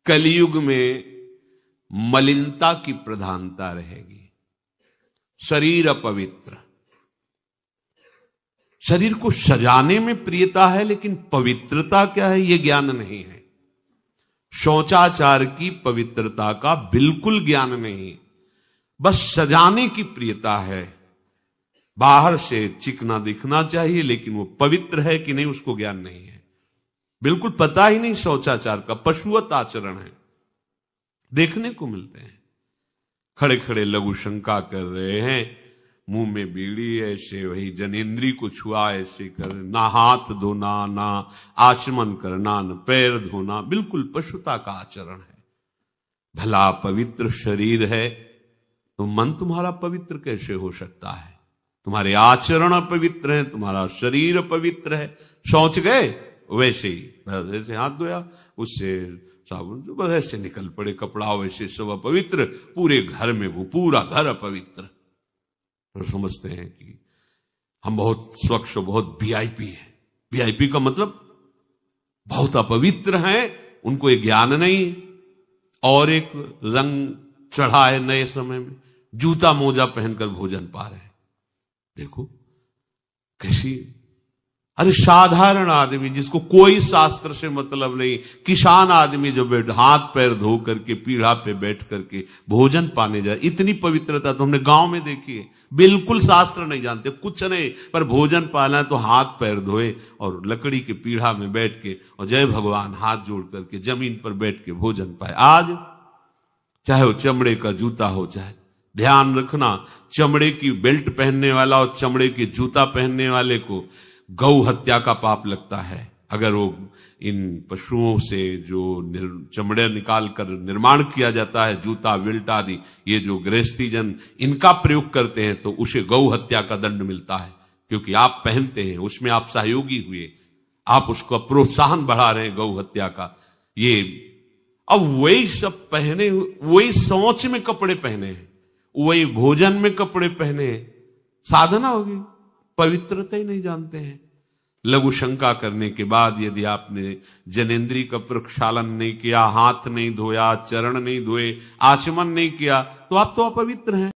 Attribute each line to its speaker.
Speaker 1: कलयुग में मलिनता की प्रधानता रहेगी। शरीर अपवित्र, शरीर को सजाने में प्रियता है, लेकिन पवित्रता क्या है यह ज्ञान नहीं है। शौचाचार की पवित्रता का बिल्कुल ज्ञान नहीं, बस सजाने की प्रियता है। बाहर से चिकना दिखना चाहिए, लेकिन वो पवित्र है कि नहीं उसको ज्ञान नहीं है। बिल्कुल पता ही नहीं शौचाचार का, पशुवत आचरण है। देखने को मिलते हैं खड़े खड़े लघु शंका कर रहे हैं, मुंह में बीड़ी ऐसे, वही जनेन्द्री को छुआ ऐसे कर, ना हाथ धोना, ना आचमन करना, न पैर धोना, बिल्कुल पशुता का आचरण है। भला पवित्र शरीर है तो मन तुम्हारा पवित्र कैसे हो सकता है? तुम्हारे आचरण अपवित्र हैं, तुम्हारा शरीर पवित्र है। शौच गए वैसे ही, जैसे हाथ धोया उससे साबुन जो बस ऐसे निकल पड़े, कपड़ा वैसे सब अपवित्र, पूरे घर में वो पूरा घर अपवित्र। तो समझते हैं कि हम बहुत स्वच्छ, बहुत वीआईपी हैं। वीआईपी का मतलब बहुत अपवित्र हैं, उनको ये ज्ञान नहीं। और एक रंग चढ़ा है नए समय में, जूता मोजा पहनकर भोजन पा रहे हैं। देखो कैसी, अरे साधारण आदमी जिसको कोई शास्त्र से मतलब नहीं, किसान आदमी जो बैठ हाथ पैर धो करके पीढ़ा पे बैठ करके भोजन पाने जाए, इतनी पवित्रता तो हमने गांव में देखी है। बिल्कुल शास्त्र नहीं जानते, कुछ नहीं, पर भोजन पाना है तो हाथ पैर धोए और लकड़ी के पीढ़ा में बैठ के और जय भगवान हाथ जोड़ करके जमीन पर बैठ के भोजन पाए। आज चाहे वो चमड़े का जूता हो, चाहे ध्यान रखना, चमड़े की बेल्ट पहनने वाला और चमड़े के जूता पहनने वाले को गौ हत्या का पाप लगता है। अगर वो इन पशुओं से जो चमड़े निकाल कर निर्माण किया जाता है, जूता बेल्ट आदि, ये जो गृहस्थी जन इनका प्रयोग करते हैं, तो उसे गौ हत्या का दंड मिलता है। क्योंकि आप पहनते हैं, उसमें आप सहयोगी हुए, आप उसको प्रोत्साहन बढ़ा रहे हैं गौ हत्या का। ये अब वही सब पहने, वही सोच में कपड़े पहने हैं, वही भोजन में कपड़े पहने हैं, साधना होगी, पवित्रता ही नहीं जानते हैं। लघु शंका करने के बाद यदि आपने जनेन्द्री का प्रक्षालन नहीं किया, हाथ नहीं धोया, चरण नहीं धोए, आचमन नहीं किया, तो आप तो अपवित्र हैं।